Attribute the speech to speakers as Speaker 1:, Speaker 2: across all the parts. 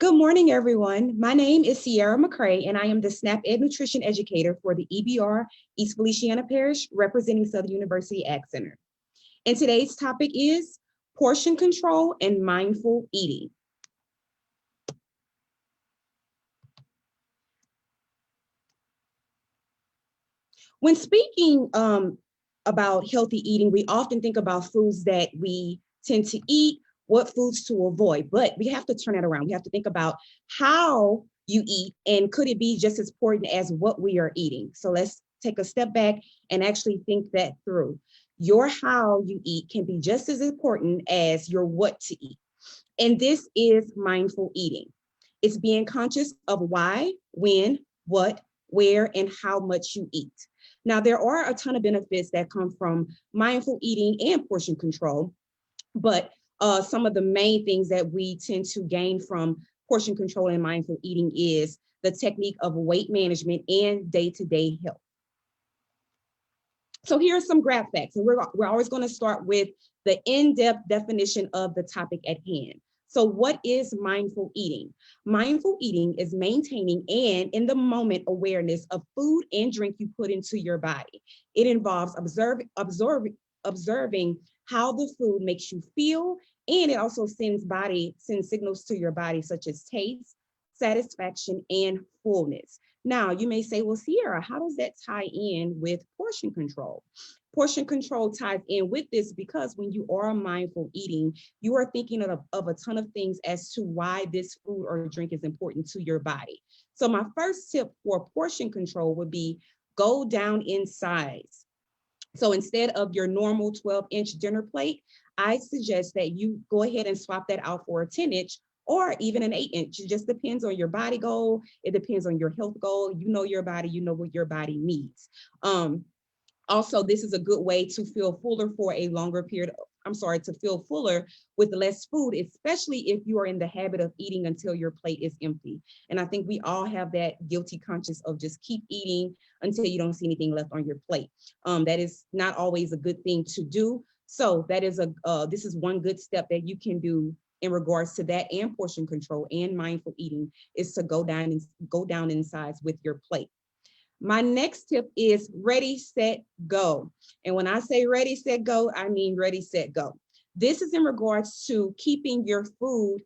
Speaker 1: Good morning, everyone. My name is Sierra McCray, and I am the SNAP Ed Nutrition Educator for the EBR East Feliciana Parish, representing Southern University Ag Center. And today's topic is portion control and mindful eating. When speaking about healthy eating, we often think about foods that we tend to eat, what foods to avoid, but we have to turn it around. We have to think about how you eat, and could it be just as important as what we are eating? So let's take a step back and actually think that through. Your how you eat can be just as important as your what to eat. And this is mindful eating. It's being conscious of why, when, what, where, and how much you eat. Now, there are a ton of benefits that come from mindful eating and portion control, but some of the main things that we tend to gain from portion control and mindful eating is the technique of weight management and day-to-day health. So here are some graph facts, and we're always going to start with the in-depth definition of the topic at hand. So what is mindful eating? Mindful eating is maintaining and in the moment awareness of food and drink you put into your body. It involves observing how the food makes you feel, and it also sends signals to your body such as taste, satisfaction, and fullness. Now, you may say, well, Sierra, how does that tie in with portion control? Portion control ties in with this because when you are mindful eating, you are thinking of a ton of things as to why this food or drink is important to your body. So my first tip for portion control would be go down in size. So instead of your normal 12-inch dinner plate, I suggest that you go ahead and swap that out for a 10-inch or even an 8-inch. It just depends on your body goal. It depends on your health goal. You know your body, you know what your body needs. Also, this is a good way to feel fuller for a longer period. To feel fuller with less food, especially if you are in the habit of eating until your plate is empty. And I think we all have that guilty conscience of just keep eating until you don't see anything left on your plate. That is not always a good thing to do. So that is this is one good step that you can do in regards to that, and portion control and mindful eating, is to go down in size with your plate. My next tip is ready, set, go. And when I say ready, set, go, I mean ready, set, go. This is in regards to keeping your food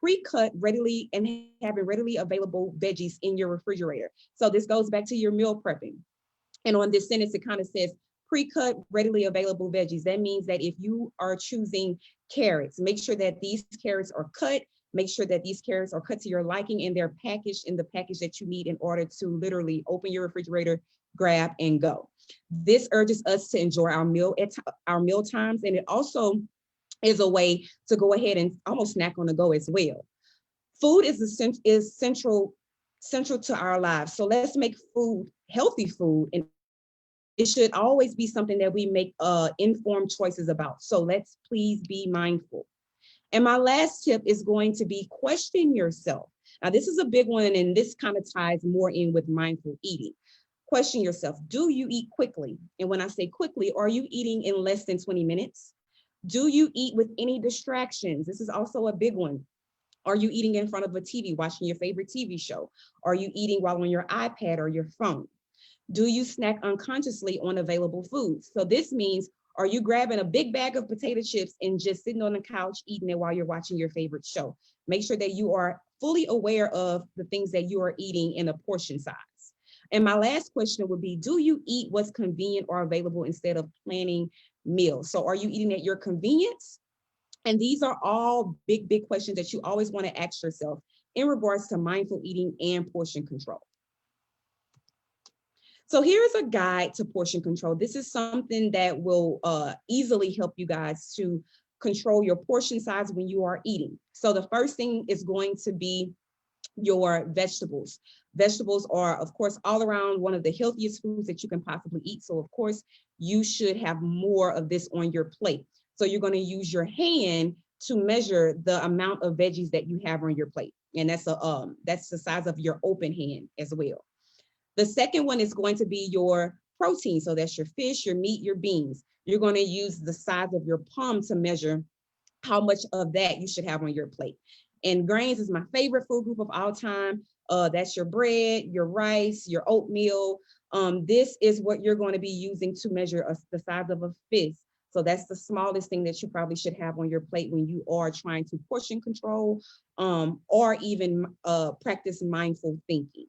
Speaker 1: pre-cut readily and having readily available veggies in your refrigerator. So this goes back to your meal prepping. And on this sentence, it kind of says pre-cut readily available veggies. That means that if you are choosing carrots, make sure that these carrots are cut. Make sure that these carrots are cut to your liking and they're packaged in the package that you need in order to literally open your refrigerator, grab, and go. This urges us to enjoy our meal times, and it also is a way to go ahead and almost snack on the go as well. Food is central to our lives, so let's make food healthy food, and it should always be something that we make informed choices about. So let's please be mindful. And my last tip is going to be question yourself. Now, this is a big one, and this kind of ties more in with mindful eating. Question yourself, do you eat quickly? And when I say quickly, are you eating in less than 20 minutes? Do you eat with any distractions? This is also a big one. Are you eating in front of a TV, watching your favorite TV show? Are you eating while on your iPad or your phone? Do you snack unconsciously on available foods? So this means, are you grabbing a big bag of potato chips and just sitting on the couch eating it while you're watching your favorite show? Make sure that you are fully aware of the things that you are eating in a portion size. And my last question would be, do you eat what's convenient or available instead of planning meals? So are you eating at your convenience? And these are all big, big questions that you always want to ask yourself in regards to mindful eating and portion control. So here's a guide to portion control. This is something that will easily help you guys to control your portion size when you are eating. So the first thing is going to be your vegetables. Vegetables are, of course, all around one of the healthiest foods that you can possibly eat. So of course, you should have more of this on your plate. So you're going to use your hand to measure the amount of veggies that you have on your plate. And that's the size of your open hand as well. The second one is going to be your protein. So that's your fish, your meat, your beans. You're going to use the size of your palm to measure how much of that you should have on your plate. And grains is my favorite food group of all time. That's your bread, your rice, your oatmeal. This is what you're going to be using to measure the size of a fist. So that's the smallest thing that you probably should have on your plate when you are trying to portion control, or even practice mindful thinking.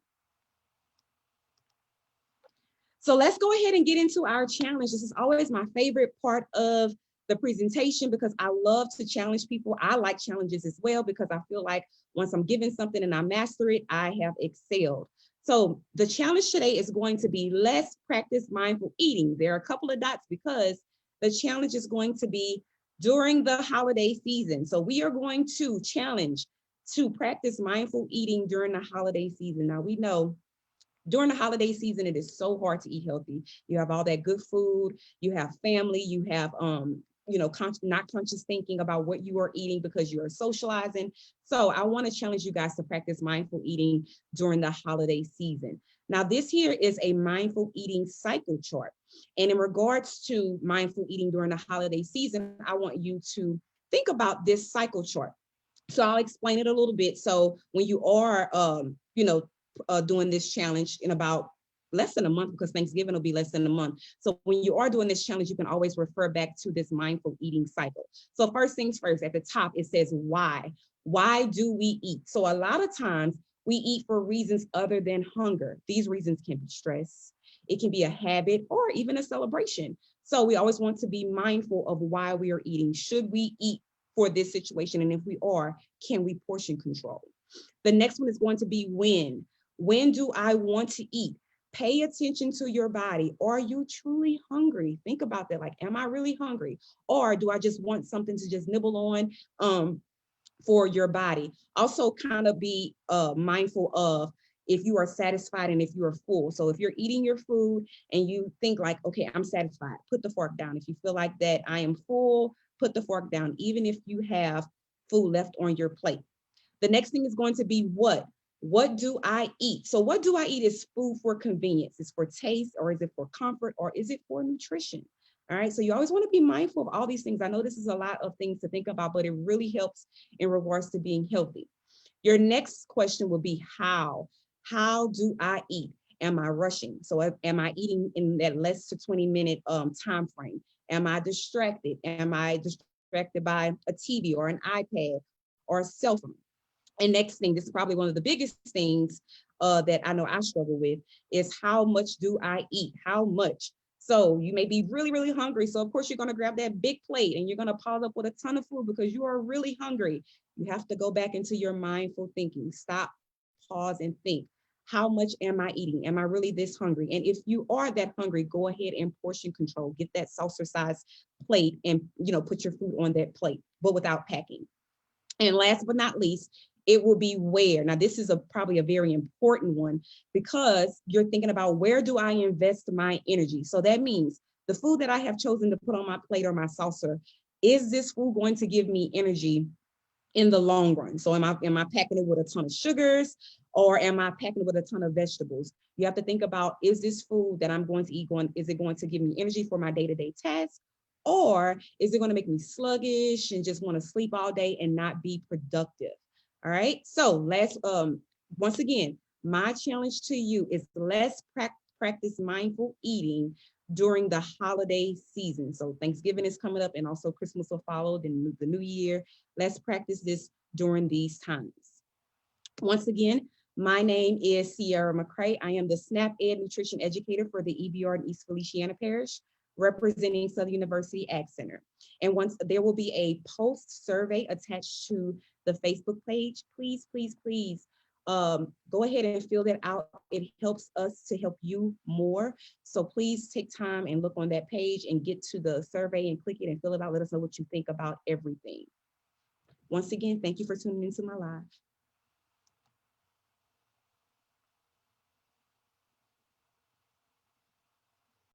Speaker 1: So let's go ahead and get into our challenge. This is always my favorite part of the presentation because I love to challenge people. I like challenges as well because I feel like once I'm given something and I master it, I have excelled. So the challenge today is going to be let's practice mindful eating. There are a couple of dots because the challenge is going to be during the holiday season. So we are going to challenge to practice mindful eating during the holiday season. Now we know during the holiday season, it is so hard to eat healthy. You have all that good food, you have family, you have not conscious thinking about what you are eating because you are socializing. So I want to challenge you guys to practice mindful eating during the holiday season. Now, this here is a mindful eating cycle chart. And in regards to mindful eating during the holiday season, I want you to think about this cycle chart. So I'll explain it a little bit. So when you are, doing this challenge in about less than a month, because Thanksgiving will be less than a month. So when you are doing this challenge, you can always refer back to this mindful eating cycle. So first things first, at the top, it says why. Why do we eat? So a lot of times we eat for reasons other than hunger. These reasons can be stress. It can be a habit or even a celebration. So we always want to be mindful of why we are eating. Should we eat for this situation? And if we are, can we portion control? The next one is going to be when. When do I want to eat? Pay attention to your body. Are you truly hungry? Think about that. Like, am I really hungry? Or do I just want something to just nibble on for your body? Also, kind of be mindful of if you are satisfied and if you are full. So if you're eating your food and you think like, okay, I'm satisfied, put the fork down. If you feel like that I am full, put the fork down, even if you have food left on your plate. The next thing is going to be what? What do I eat? So what do I eat is food for convenience. Is for taste, or is it for comfort, or is it for nutrition? All right. So you always want to be mindful of all these things. I know this is a lot of things to think about, but it really helps in regards to being healthy. Your next question will be how. How do I eat? Am I rushing? So am I eating in that less to 20-minute time frame? Am I distracted? Am I distracted by a TV or an iPad or a cell phone? And next thing, this is probably one of the biggest things that I know I struggle with is how much do I eat? How much? So you may be really, really hungry. So of course you're going to grab that big plate and you're going to pile up with a ton of food because you are really hungry. You have to go back into your mindful thinking. Stop, pause, and think. How much am I eating? Am I really this hungry? And if you are that hungry, go ahead and portion control. Get that saucer size plate and put your food on that plate, but without packing. And last but not least, it will be where. Now, this is probably a very important one because you're thinking about where do I invest my energy? So that means the food that I have chosen to put on my plate or my saucer, is this food going to give me energy in the long run? So am I packing it with a ton of sugars, or am I packing it with a ton of vegetables? You have to think about, is this food that I'm going to eat is it going to give me energy for my day-to-day tasks? Or is it going to make me sluggish and just want to sleep all day and not be productive? All right. So once again, my challenge to you is let's practice mindful eating during the holiday season. So Thanksgiving is coming up and also Christmas will follow, then the new year. Let's practice this during these times. Once again, my name is Sierra McCray. I am the SNAP Ed Nutrition Educator for the EBR in East Feliciana Parish, representing Southern University Ag Center. And once there will be a post survey attached to the Facebook page, please, please, please go ahead and fill that out. It helps us to help you more. So please take time and look on that page and get to the survey and click it and fill it out. Let us know what you think about everything. Once again, thank you for tuning into my live.